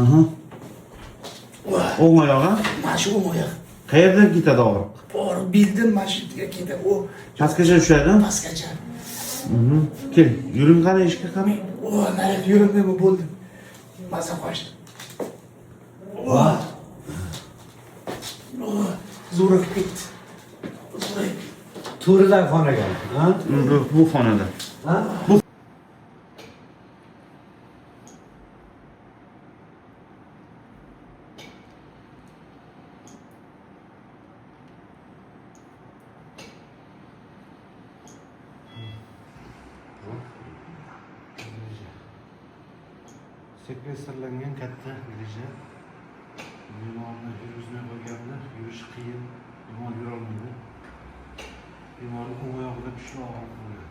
Aha. O'ng oyog'i? Mana shu o'ng oyoq. Qayerdan ketadi og'riq? Borib bildim, mana shu yerga ketdi. U Pastgacha tushadi? pastgacha. Kel, yuring qani ishga qani. O, narigi yurimdimi bo'ldim. Maza qochdi. Zo'rib ketdi. Zo'rib. To'ridan xonaga. Ha? Bu xonada. Ha? Sekvestrlangan katta grija. Bemorni yurgizmay qo'yganda yurish qiyin, bemor yurolmaydi. Bemorni o'ng oyog'ida kuchli og'riq bo'lgan.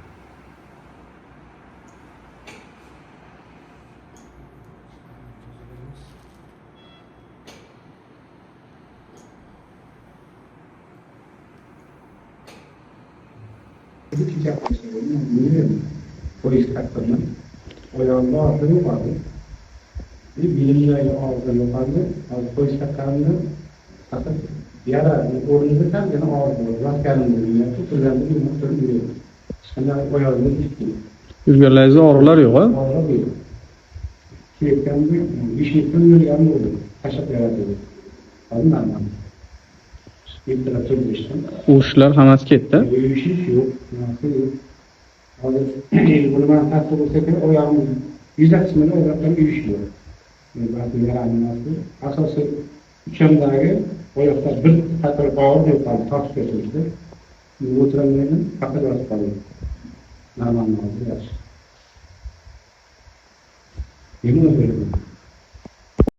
Polis kattırma. Oyağında ağzını vardı. Bir bilimle ağzını vardı. Polis katlarında fakat yara orada tam gene ağzını var. Kendini yaptı. Sözlerinde bir muhtarı biliyor. Şimdi oyağını gitti. Yurganlaringizda og'riqlar yo'q, ha? Ağzı biliyor. Sürekli bir iş yapıyor. Yanı oldu. Kaşak yaratıyor. Adın anlamı. Bir tarafta geçtim. Uvushlar hammasi ketdi. Öyle bir şey yok. Nasıl yok? Hazır bunu ben tatlı olsa ki o yağmur yüzde kısmını o yaptan uyuşuyor. Bazı yer animası. Asası içimdagi o yapta bir katır bağır yapar. Tas kesildi. Bu oturanların katır basıp kalıyor. Normal oldu yaş. Yemin ediyorum.